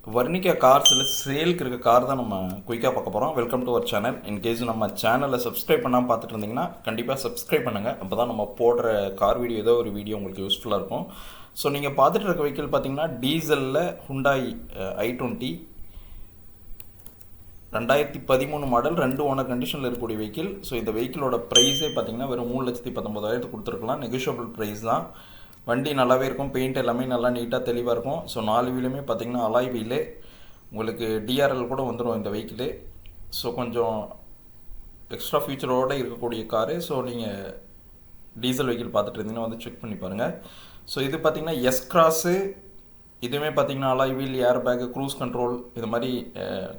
Varnika Cars sale car தான் நம்ம குயிக்காக பார்க்க போகிறோம். Welcome to our channel. In case நம்ம சேனலை சப்ஸ்கிரைப் பண்ணாமல் பார்த்துட்டு இருந்தீங்கன்னா கண்டிப்பாக சப்ஸ்கிரைப் பண்ணுங்கள். அப்போ தான் நம்ம போடுற கார் வீடியோ ஏதோ ஒரு வீடியோ உங்களுக்கு யூஸ்ஃபுல்லாக இருக்கும். ஸோ நீங்கள் பார்த்துட்டு இருக்க வெஹிக்கிள் பார்த்தீங்கன்னா டீசலில் ஹுண்டாய் i20 2013 மாடல் 2 ஓனர் கண்டிஷனில் இருக்கக்கூடிய வெஹிக்கிள். ஸோ இந்த வெஹிக்கிளோட ப்ரைஸே பார்த்தீங்கன்னா வெறும் 3,19,000 கொடுத்துருக்கலாம். நெகோஷியபிள் ப்ரைஸ் தான். வண்டி நல்லாவே இருக்கும், பெயிண்ட் எல்லாமே நல்லா நீட்டாக தெளிவாக இருக்கும். ஸோ 4 வீலுமே பார்த்திங்கன்னா அலாய் வீலு, உங்களுக்கு டிஆர்எல் கூட வந்துடும் இந்த வெஹிக்கிளு. ஸோ கொஞ்சம் எக்ஸ்ட்ரா ஃபீச்சரோடு இருக்கக்கூடிய காரு. ஸோ நீங்கள் டீசல் வெஹிக்கிள் பார்த்துட்டு இருந்தீங்கன்னா வந்து செக் பண்ணி பாருங்கள். ஸோ இது பார்த்திங்கன்னா எஸ் கிராஸு, இதுவுமே பார்த்திங்கன்னா alloy wheel, air bag, cruise control, இது மாதிரி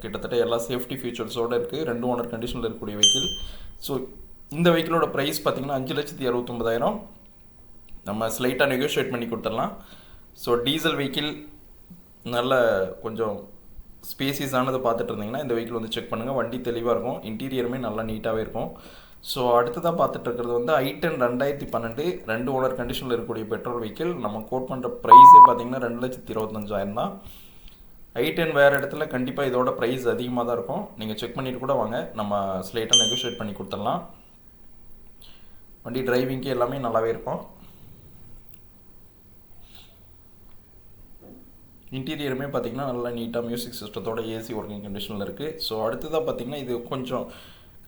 கிட்டத்தட்ட எல்லா சேஃப்டி ஃபீச்சர்ஸோடு இருக்குது. 2 ஓனர் கண்டிஷனில் இருக்கக்கூடிய வெஹிக்கிள். ஸோ இந்த வெஹிக்கிளோட ப்ரைஸ் பார்த்திங்கன்னா 5,69,000. நம்ம ஸ்லைட்டாக நெகோஷியேட் பண்ணி கொடுத்துடலாம். ஸோ டீசல் வெஹிக்கிள் நல்ல கொஞ்சம் ஸ்பேசிஸானது பார்த்துட்டு இருந்தீங்கன்னா இந்த வெஹிக்கிள் வந்து செக் பண்ணுங்கள். வண்டி தெளிவாக இருக்கும், இன்டீரியருமே நல்லா நீட்டாகவே இருக்கும். ஸோ அடுத்ததாக பார்த்துட்டு இருக்கிறது வந்து i10 2012 2 ஓனர் கண்டிஷனில் இருக்கக்கூடிய பெட்ரோல் வெஹிக்கிள். நம்ம கோட் பண்ணுற ப்ரைஸே பார்த்திங்கன்னா 2,25,000 தான். i10 வேறு இடத்துல கண்டிப்பாக இதோட ப்ரைஸ் அதிகமாக தான் இருக்கும். நீங்கள் செக் பண்ணிட்டு கூட வாங்க, நம்ம ஸ்லைட்டாக நெகோஷியேட் பண்ணி கொடுத்துடலாம். வண்டி டிரைவிங்க்கு எல்லாமே நல்லாவே இருக்கும். இன்டீரியருமே பார்த்திங்கன்னா நல்லா நீட்டாக மியூசிக் சிஸ்டத்தோட ஏசி ஒர்க்கிங் கண்டிஷனில் இருக்குது. ஸோ அடுத்ததாக பார்த்திங்கன்னா இது கொஞ்சம்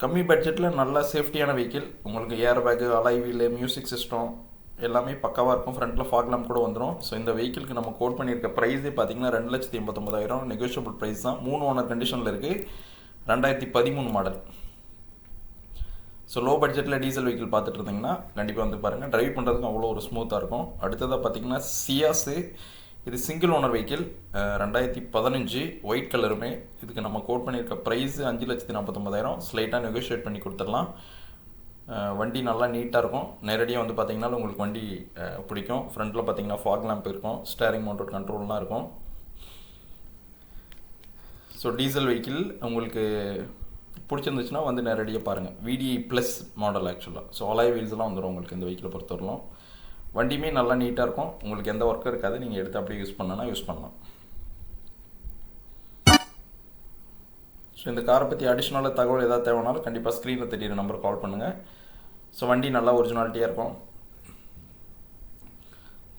கம்மி பட்ஜெட்டில் நல்ல சேஃப்டியான வெஹிக்கிள். உங்களுக்கு air bag, alloy wheel, music system எல்லாமே பக்காவாக இருக்கும். ஃப்ரண்ட்டில் ஃபாக் லேம்ப் கூட வந்துடும். ஸோ இந்த வெஹிக்கிளுக்கு நம்ம கோட் பண்ணியிருக்க ப்ரைஸே பார்த்திங்கன்னா 2,89,000 நெகோஷியபிள் ப்ரைஸ் தான். 3 ஓனர் கண்டிஷனில் இருக்குது, 2013 மாடல். ஸோ லோ பட்ஜெட்டில் டீசல் வெஹிக்கிள் பார்த்துட்டு இருந்தீங்கன்னா கண்டிப்பாக வந்து பாருங்கள். ட்ரைவ் பண்ணுறதுக்கு அவ்வளோ ஒரு ஸ்மூத்தாக இருக்கும். அடுத்ததாக பார்த்திங்கன்னா சியாஸு, இது சிங்கிள் ஓனர் வெஹிக்கிள், 2015 ஒயிட் கலருமே. இதுக்கு நம்ம கோட் பண்ணியிருக்க ப்ரைஸு 5,49,000. ஸ்லைட்டாக நெகோஷியேட் பண்ணி கொடுத்துடலாம். வண்டி நல்லா நீட்டாக இருக்கும். நேரடியாக வந்து பார்த்திங்கன்னா உங்களுக்கு வண்டி பிடிக்கும். ஃப்ரண்ட்டில் பார்த்திங்கன்னா ஃபாக் லேம்ப் இருக்கும், ஸ்டேரிங் மவுண்டட் கண்ட்ரோல்லாம் இருக்கும். ஸோ டீசல் வெஹிக்கிள் உங்களுக்கு பிடிச்சிருந்துச்சுன்னா வந்து நேரடியாக பாருங்கள். VDI ப்ளஸ் மாடல் ஆக்சுவலாக. ஸோ அலாய் வீல்ஸ்லாம் வந்துடும் உங்களுக்கு இந்த வெஹிக்கிளை பொறுத்தவரையிலும். வண்டியுமே நல்லா நீட்டாக இருக்கும், உங்களுக்கு எந்த ஒர்க்கும் இருக்காது. நீங்கள் எடுத்து அப்படியே யூஸ் பண்ணலாம். ஸோ இந்த காரை பற்றி அடிஷ்னலாக தகவல் ஏதாவது தேவைனாலும் கண்டிப்பாக ஸ்க்ரீனில் தெரியிற நம்பர் கால் பண்ணுங்கள். ஸோ வண்டி நல்லா ஒரிஜினாலிட்டியாக இருக்கும்.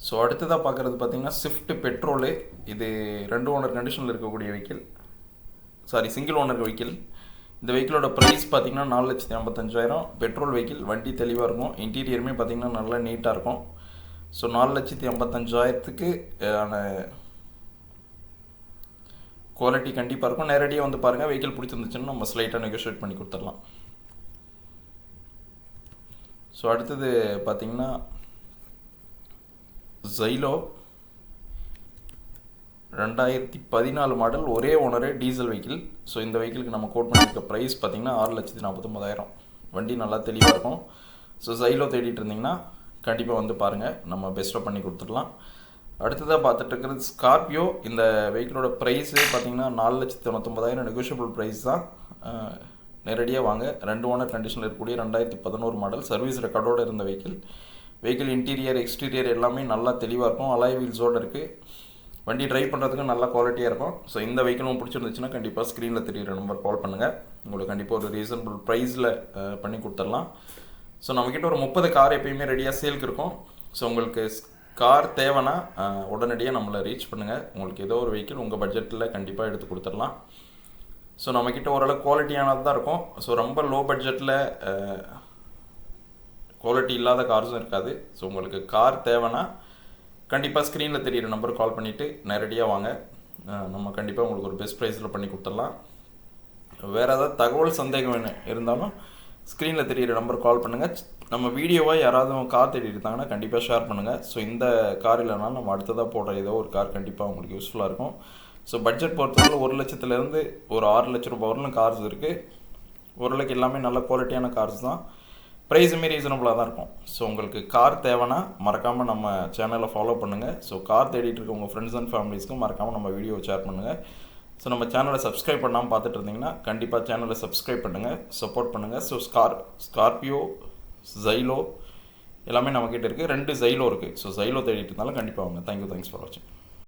ஸோ அடுத்ததாக பார்க்குறது பார்த்திங்கன்னா ஸ்விஃப்ட் பெட்ரோலு. இது 2 ஓனர் கண்டிஷனில் இருக்கக்கூடிய வெஹிக்கிள், சிங்கிள் ஓனர் வெஹிக்கிள். இந்த வெஹிக்கிளோட ப்ரைஸ் பார்த்திங்கன்னா 4,55,000 பெட்ரோல் வெஹிக்கிள். வண்டி தெளிவாக இருக்கும், இன்டீரியருமே பார்த்திங்கன்னா நல்லா நீட்டாக இருக்கும். ஸோ 4,55,000க்கு ஆன குவாலிட்டி கண்டிப்பாக இருக்கும். நேரடியாக வந்து பாருங்கள். வெஹிக்கிள் பிடிச்சிருந்துச்சுன்னா நம்ம ஸ்லைட்டாக நெகோஷியேட் பண்ணி கொடுத்துடலாம். ஸோ அடுத்தது பார்த்திங்கன்னா Xylo 2014 மாடல், ஒரே ஓனரே டீசல் வெஹிக்கிள். ஸோ இந்த வெஹிக்கிளுக்கு நம்ம கோட் பண்ணியிருக்க ப்ரைஸ் பார்த்திங்கன்னா 6,49,000. வண்டி நல்லா தெளிவாக இருக்கும். ஸோ Xylo தேடிட்டு இருந்திங்கன்னா கண்டிப்பாக வந்து பாருங்கள், நம்ம பெஸ்ட்டாக பண்ணி கொடுத்துடலாம். அடுத்ததாக பார்த்துட்டு இருக்கிறது ஸ்கார்பியோ. இந்த வெஹிக்கிளோட ப்ரைஸே பார்த்திங்கன்னா 4,99,000 நெகோஷியபிள் ப்ரைஸ் தான். நேரடியாக வாங்க. 2 ஓனர் கண்டிஷனில் இருக்கக்கூடிய 2011 மாடல், சர்வீஸ் ரெக்கார்டோடு இருந்த வெஹிக்கிள் இன்டீரியர் எக்ஸ்டீரியர் எல்லாமே நல்லா தெளிவாக இருக்கும். அலாய் வீல்ஸோடு இருக்குது. வண்டி ட்ரைவ் பண்ணுறதுக்கு நல்ல குவாலிட்டியாக இருக்கும். ஸோ இந்த வெஹிக்கிளும் பிடிச்சிருந்துச்சுன்னா கண்டிப்பாக ஸ்க்ரீனில் தெரியிற நம்பர் கால் பண்ணுங்கள். உங்களுக்கு கண்டிப்பாக ஒரு ரீசனபிள் ப்ரைஸில் பண்ணி கொடுத்துடலாம். ஸோ நம்மக்கிட்ட ஒரு 30 கார் எப்பயுமே ரெடியாக சேலுக்கு இருக்கும். ஸோ உங்களுக்கு கார் தேவைன்னா உடனடியாக நம்மளை ரீச் பண்ணுங்கள். உங்களுக்கு ஏதோ ஒரு வெஹிக்கிள் உங்கள் பட்ஜெட்டில் கண்டிப்பாக எடுத்து கொடுத்துடலாம். ஸோ நம்மக்கிட்ட ஓரளவு குவாலிட்டியானது தான் இருக்கும். ஸோ ரொம்ப லோ பட்ஜெட்டில் குவாலிட்டி இல்லாத கார்ஸும் இருக்காது. ஸோ உங்களுக்கு கார் தேவைன்னா கண்டிப்பாக ஸ்க்ரீனில் தெரியிற நம்பர் கால் பண்ணிவிட்டு நேரடியாக வாங்க. நம்ம கண்டிப்பாக உங்களுக்கு ஒரு பெஸ்ட் ப்ரைஸில் பண்ணி கொடுத்துடலாம். வேறு ஏதாவது தகவல் சந்தேகம் இருந்தாலும் ஸ்க்ரீனில் தெரியிற நம்பர் கால் பண்ணுங்கள். நம்ம வீடியோவை யாராவது கார் தேடி இருந்தாங்கன்னா கண்டிப்பாக ஷேர் பண்ணுங்கள். ஸோ இந்த கார் இல்லைனாலும் நம்ம அடுத்ததாக போடுற ஏதோ ஒரு கார் கண்டிப்பாக உங்களுக்கு யூஸ்ஃபுல்லாக இருக்கும். ஸோ பட்ஜெட் பொறுத்தவரை 1 லட்சத்துலேருந்து ஒரு 6 லட்ச ரூபாய் வரலும் கார்ஸ் இருக்குது. ஓரளவுக்கு எல்லாமே நல்ல குவாலிட்டியான கார்ஸ் தான். ப்ரைஸுமே ரீசனபுளாக தான் இருக்கும். ஸோ உங்களுக்கு கார் தேவைன்னா மறக்காமல் நம்ம சேனலை ஃபாலோ பண்ணுங்கள். ஸோ கார் தேடிட்டு இருக்க உங்கள் ஃப்ரெண்ட்ஸ் அண்ட் ஃபேமிலிஸ்க்கும் மறக்காமல் நம்ம வீடியோவை ஷேர் பண்ணுங்கள். ஸோ நம்ம சேனலை சப்ஸ்கிரைப் பண்ணாமல் பார்த்துட்டு இருந்தீங்கன்னா கண்டிப்பாக சேனலை சப்ஸ்கிரைப் பண்ணுங்கள், சப்போர்ட் பண்ணுங்கள். ஸோ ஸ்கார்பியோ, Xylo எல்லாமே நம்மக்கிட்ட இருக்குது. 2 Xylo இருக்குது. ஸோ Xylo தேடிட்டு இருந்தாலும் கண்டிப்பாக வாங்க. தேங்க்யூ, தேங்க்ஸ் ஃபார் வாட்சிங்.